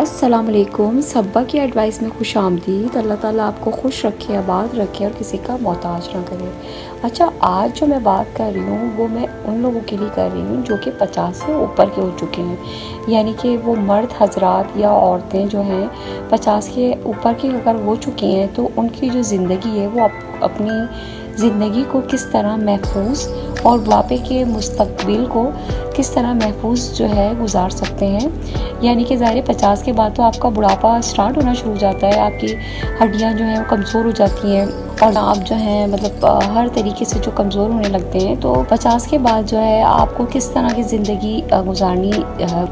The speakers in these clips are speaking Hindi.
अस्सलाम वालेकुम। सब्बा की एडवाइस में खुश आमदीद। अल्लाह ताला आपको खुश रखे, आबाद रखे और किसी का मोहताज ना करे। अच्छा, आज जो मैं बात कर रही हूँ वो मैं उन लोगों के लिए कर रही हूँ जो कि 50 से ऊपर के हो चुके हैं। यानी कि वो मर्द हजरात या औरतें जो हैं 50 के ऊपर की अगर हो चुकी हैं तो उनकी जो ज़िंदगी है वो अपनी ज़िंदगी को किस तरह महफूज और बुढ़ापे के मुस्तकबिल को किस तरह महफूज जो है गुजार सकते हैं। यानी कि ज़ाहिर 50 के बाद तो आपका बुढ़ापा स्टार्ट होना शुरू हो जाता है, आपकी हड्डियां जो हैं वो कमज़ोर हो जाती हैं और आप जो है मतलब हर तरीके से जो कमज़ोर होने लगते हैं। तो 50 के बाद जो है आपको किस तरह की ज़िंदगी गुजारनी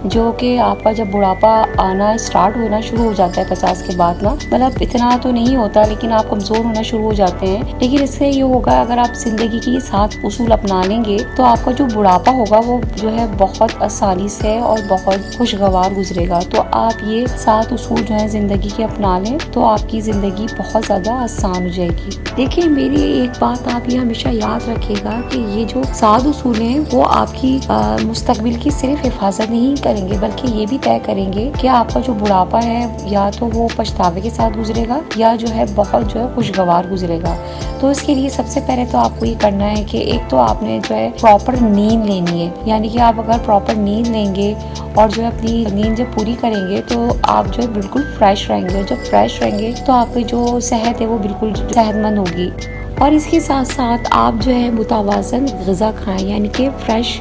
जो कि आपका जब बुढ़ापा आना स्टार्ट होना शुरू हो जाता है 50 के बाद ना, मतलब इतना तो नहीं होता लेकिन आप कमज़ोर होना शुरू हो जाते हैं। लेकिन इससे ये होगा अगर आप ज़िंदगी की 7 उसूल अपना लेंगे तो आपका जो बुढ़ापा होगा वो जो है बहुत आसानी से और बहुत खुशगवार गुजरेगा। तो आप ये 7 उसूल जो है ज़िंदगी के अपना लें तो आपकी ज़िंदगी बहुत ज़्यादा आसान हो जाएगी। देखिए, मेरी एक बात आप ये हमेशा याद रखिएगा कि ये जो 7 उसूल हैं वो आपकी मुस्तकबिल की सिर्फ हिफाजत नहीं करेंगे बल्कि ये भी तय करेंगे कि आपका जो बुढ़ापा है या तो वो पछतावे के साथ गुजरेगा या जो है बहुत जो है खुशगवार गुजरेगा। तो इसके लिए सबसे पहले तो आपको ये करना है कि एक तो आपने जो है प्रॉपर नींद लेनी है। यानी कि आप अगर प्रॉपर नींद लेंगे और जो है अपनी नींद जब पूरी करेंगे तो आप जो है बिल्कुल फ्रेश रहेंगे। जब फ्रेश रहेंगे तो आपकी जो सेहत है वो बिल्कुल सेहतमंद होगी। और इसके साथ साथ आप जो है मुतवाज़न ग़िज़ा खाएं, यानी कि फ्रेश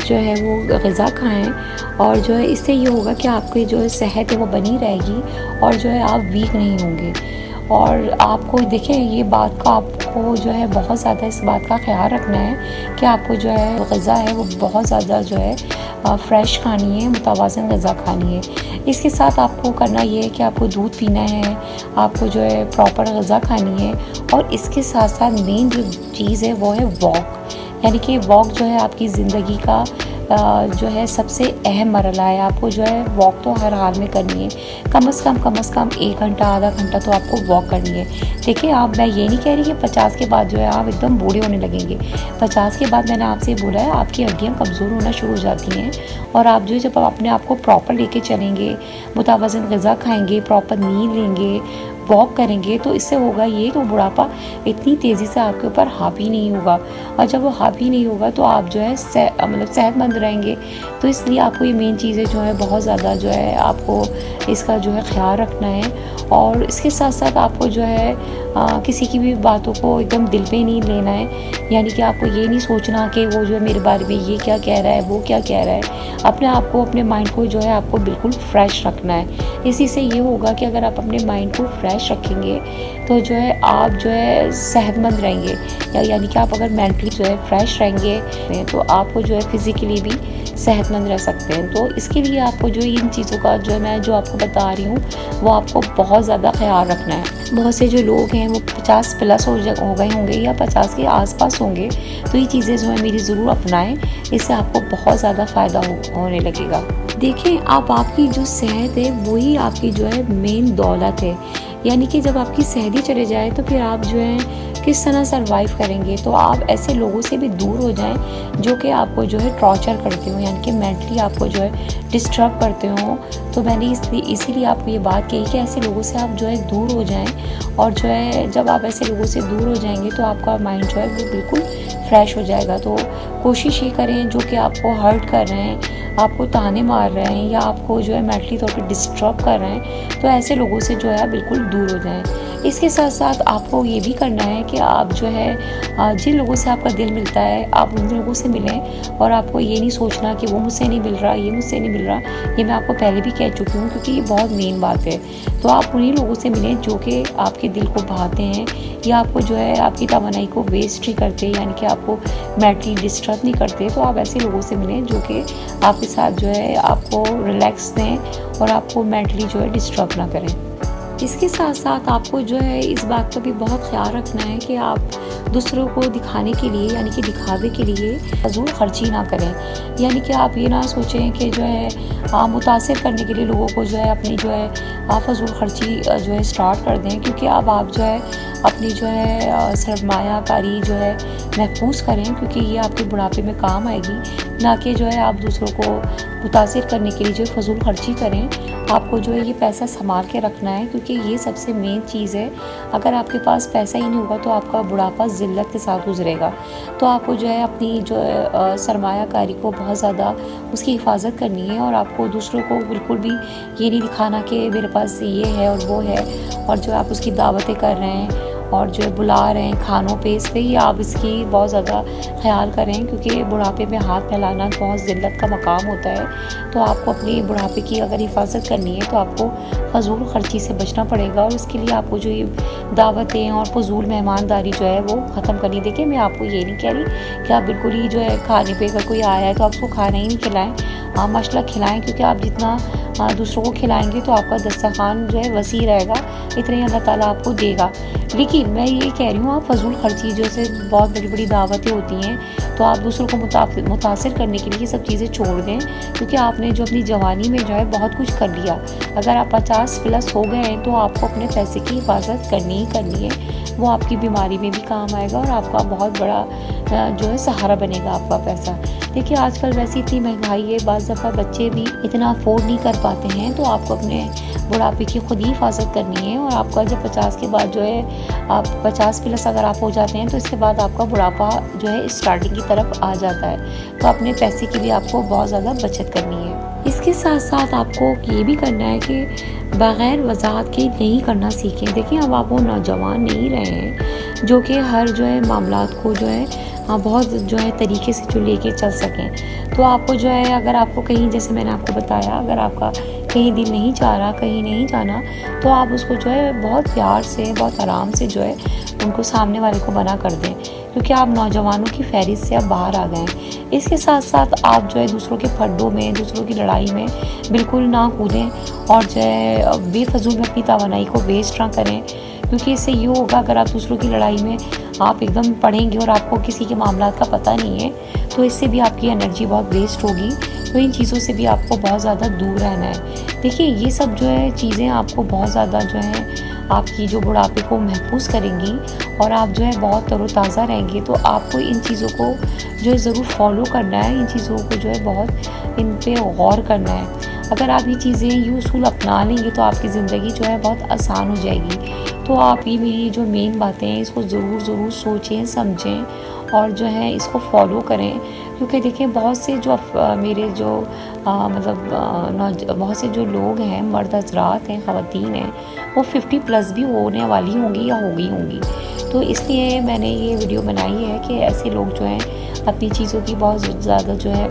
जो है वो ग़िज़ा खाएं। और जो है इससे ये होगा कि आपकी जो सेहत है वो बनी रहेगी और जो है आप वीक नहीं होंगे। और आपको देखें, ये बात का आपको जो है बहुत ज़्यादा इस बात का ख्याल रखना है कि आपको जो है ग़िज़ा है वो बहुत ज़्यादा जो है फ्रेश खानी है, मुतवाज़न ग़िज़ा खानी है। इसके साथ आपको करना ये है कि आपको दूध पीना है, आपको जो है प्रॉपर ग़िज़ा खानी है। और इसके साथ साथ मेन जो चीज़ है वो है वॉक। यानी कि वॉक जो है आपकी ज़िंदगी का जो है सबसे अहम मरला है। आपको जो है वॉक तो हर हाल में करनी है। कम से कम 1 घंटा आधा घंटा तो आपको वॉक करनी है। देखिए, मैं ये नहीं कह रही कि 50 के बाद जो है आप एकदम बूढ़े होने लगेंगे। 50 के बाद मैंने आपसे बोला है आपकी हड्डियाँ कमज़ोर होना शुरू हो जाती हैं। और आप जो जब अपने आप को प्रॉपर लेके चलेंगे, मुतवाज़न ग़िज़ा खाएंगे, प्रॉपर नींद लेंगे, वॉक करेंगे तो इससे होगा ये तो बुढ़ापा इतनी तेज़ी से आपके ऊपर हावी नहीं होगा। और जब वो हावी नहीं होगा तो आप जो है मतलब सेहतमंद रहेंगे। तो इसलिए आपको ये मेन चीज़ें जो है बहुत ज़्यादा जो है आपको इसका जो है ख्याल रखना है। और इसके साथ साथ आपको जो है किसी की भी बातों को एकदम दिल पे नहीं लेना है। यानी कि आपको ये नहीं सोचना कि वो जो है मेरे बारे में ये क्या कह रहा है, वो क्या कह रहा है। अपने आप को, अपने माइंड को जो है आपको बिल्कुल फ्रेश रखना है। इसी से ये होगा कि अगर आप अपने माइंड को फ्रेश रखेंगे तो जो है आप जो है सेहतमंद रहेंगे। यानी कि आप अगर मेंटली जो है फ्रेश रहेंगे तो आपको जो है फिज़िकली भी सेहतमंद रह सकते हैं। तो इसके लिए आपको जो इन चीज़ों का जो है मैं जो आपको बता रही हूँ वो आपको बहुत ज़्यादा ख्याल रखना है। बहुत से जो लोग हैं वो 50 प्लस हो गए होंगे या 50 के आसपास होंगे, तो ये चीज़ें जो है मेरी ज़रूर अपनाएं। इससे आपको बहुत ज़्यादा फ़ायदा होने लगेगा। देखें, आपकी जो सेहत है वही आपकी जो है मेन दौलत है। यानी कि जब आपकी सेहत ही चले जाए तो फिर आप जो है किस तरह सर्वाइव करेंगे। तो आप ऐसे लोगों से भी दूर हो जाएं जो कि आपको जो है टॉर्चर करते हो, यानी कि मेंटली आपको जो है डिस्टर्ब करते हो। तो मैंने इसीलिए आपको ये बात कही कि ऐसे लोगों से आप जो है दूर हो जाएं। और जो है जब आप ऐसे लोगों से दूर हो जाएंगे तो आपका माइंड जो है वो बिल्कुल फ्रेश हो जाएगा। तो कोशिश ये करें जो कि आपको हर्ट कर रहे हैं, आपको ताने मार रहे हैं या आपको जो है मेंटली तौर पे डिस्टर्ब कर रहे हैं, तो ऐसे लोगों से जो है बिल्कुल दूर हो जाएं। इसके साथ साथ आपको ये भी करना है कि आप जो है जिन लोगों से आपका दिल मिलता है आप उन लोगों से मिलें। और आपको ये नहीं सोचना कि वो मुझसे नहीं मिल रहा, ये मुझसे नहीं मिल रहा। ये मैं आपको पहले भी कह चुकी हूँ क्योंकि ये बहुत मेन बात है। तो आप उन्हीं लोगों से मिलें जो कि आपके दिल को भाते हैं या आपको जो है आपकी तमन्नाई को वेस्ट नहीं करते, यानी कि आपको मेंटली डिस्टर्ब नहीं करते। तो आप ऐसे लोगों से मिलें जो कि आपके साथ जो है आपको रिलैक्स दें और आपको मेंटली जो है डिस्टर्ब ना करें। इसके साथ साथ आपको जो है इस बात का भी बहुत ख्याल रखना है कि आप दूसरों को दिखाने के लिए, यानी कि दिखावे के लिए फजूल खर्ची ना करें। यानी कि आप ये ना सोचें कि जो है मुतासिर करने के लिए लोगों को जो है अपनी जो है फजूल खर्ची जो है स्टार्ट कर दें। क्योंकि अब आप जो है अपनी जो है सरमायाकारी जो है महफूज करें क्योंकि ये आपके बुढ़ापे में काम आएगी। ना कि जो है आप दूसरों को मुतासिर करने के लिए जो फजूल खर्ची करें। आपको जो है ये पैसा संभाल के रखना है, क्योंकि ये सबसे मेन चीज़ है। अगर आपके पास पैसा ही नहीं होगा तो आपका बुढ़ापा ज़िल्लत के साथ गुजरेगा। तो आपको जो है अपनी जो है सरमायाकारी को बहुत ज़्यादा उसकी हिफाजत करनी है, और आपको दूसरों को बिल्कुल भी ये नहीं दिखाना कि मेरे पास ये है और वो है, और जो आप उसकी दावतें कर रहे हैं और जो है बुला रहे हैं खानों पे, इस पे ही आप इसकी बहुत ज़्यादा ख्याल करें, क्योंकि बुढ़ापे में हाथ फैलाना बहुत ज़िल्लत का मकाम होता है। तो आपको अपनी बुढ़ापे की अगर हिफाजत करनी है तो आपको फजूल खर्ची से बचना पड़ेगा, और इसके लिए आपको जो ये दावतें और फजूल मेहमानदारी जो है वो ख़त्म करनी। देखिए, मैं आपको ये नहीं कह रही कि आप बिल्कुल ही जो है खाने पे अगर कोई आया है तो आप उसको खाना ही नहीं खिलाएं। हाँ, माशाल्लाह खिलाएं, क्योंकि आप जितना दूसरों को खिलाएंगे तो आपका दस्तरखान जो है वसी रहेगा, इतने ही अल्लाह ताला आपको देगा। लेकिन मैं ये कह रही हूँ, आप फजूल खर्ची जैसे बहुत बड़ी बड़ी दावतें होती हैं, तो आप दूसरों को मुतासिर करने के लिए ये सब चीज़ें छोड़ दें, क्योंकि आपने जो अपनी जवानी में जो है बहुत कुछ कर लिया। अगर आप 50+ हो गए हैं तो आपको अपने पैसे की हिफाजत करनी ही करनी है। वो आपकी बीमारी में भी काम आएगा, और आपका बहुत बड़ा जो है सहारा बनेगा आपका पैसा। देखिए, आजकल वैसे इतनी महंगाई है, बाज़ दफ़ा बच्चे भी इतना अफोर्ड नहीं कर पाते हैं, तो आपको अपने बुढ़ापे की खुद ही हिफाजत करनी है। और आपका जब 50 के बाद जो है आप 50+ अगर आप हो जाते हैं तो इसके बाद आपका बुढ़ापा जो है स्टार्टिंग की तरफ आ जाता है। तो अपने पैसे की भी आपको बहुत ज़्यादा बचत करनी है। इसके साथ साथ आपको ये भी करना है कि बग़ैर वज़ाहत के नहीं करना सीखें। देखिए, अब आप वो नौजवान नहीं रहे हैं जो कि हर जो है मामलात को जो है बहुत जो है तरीके से जो लेके चल सकें। तो आपको जो है, अगर आपको कहीं, जैसे मैंने आपको बताया, अगर आपका कहीं दिल नहीं चाह रहा, कहीं नहीं जाना, तो आप उसको जो है बहुत प्यार से, बहुत आराम से जो है उनको सामने वाले को मना कर दें, क्योंकि आप नौजवानों की फहरिस्त से अब बाहर आ गए। इसके साथ साथ आप जो है दूसरों के फड्डों में, दूसरों की लड़ाई में बिल्कुल ना कूदें, और जो है बेफजूल में अपनी तवानाई को वेस्ट ना करें, क्योंकि इससे ये होगा, अगर आप दूसरों की लड़ाई में आप एकदम पढ़ेंगे और आपको किसी के मामलात का पता नहीं है, तो इससे भी आपकी एनर्जी बहुत वेस्ट होगी। तो इन चीज़ों से भी आपको बहुत ज़्यादा दूर रहना है। देखिए, ये सब जो है चीज़ें आपको बहुत ज़्यादा जो है आपकी जो बुढ़ापे को महफूज करेंगी, और आप जो है बहुत तरोताज़ा रहेंगे। तो आपको इन चीज़ों को जो है ज़रूर फॉलो करना है, इन चीज़ों को जो है बहुत इन पे गौर करना है। अगर आप ये चीज़ें, ये उसूल अपना लेंगे तो आपकी ज़िंदगी जो है बहुत आसान हो जाएगी। तो आप ये मेरी जो मेन बातें हैं इसको ज़रूर सोचें, समझें, और जो है इसको फॉलो करें, क्योंकि देखिए, बहुत से जो मेरे जो बहुत से जो लोग हैं, मर्द हज़रात हैं, ख़वातीन हैं, वो 50+ भी होने वाली होंगी या हो गई होंगी। तो इसलिए मैंने ये वीडियो बनाई है कि ऐसे लोग जो हैं अपनी चीज़ों की बहुत ज़्यादा जो है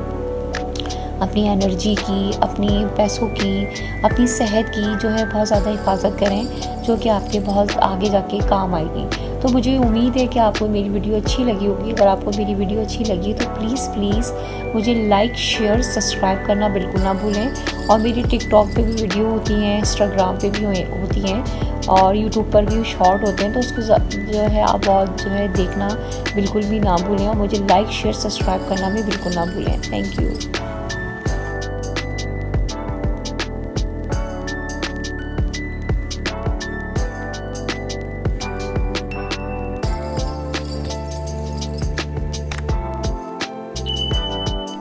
अपनी एनर्जी की, अपनी पैसों की, अपनी सेहत की जो है बहुत ज़्यादा हिफाजत करें, जो कि आपके बहुत आगे जाके काम आएगी। तो मुझे उम्मीद है कि आपको मेरी वीडियो अच्छी लगी होगी। अगर आपको मेरी वीडियो अच्छी लगी तो प्लीज़ मुझे लाइक, शेयर, सब्सक्राइब करना बिल्कुल ना भूलें। और मेरी टिकटॉक पे भी वीडियो होती हैं, इंस्टाग्राम पे भी होती हैं, और यूट्यूब पर भी शॉर्ट होते हैं, तो उसको जो है आप बहुत जो है देखना बिल्कुल भी ना भूलें, और मुझे लाइक, शेयर, सब्सक्राइब करना भी बिल्कुल ना भूलें। Thank you.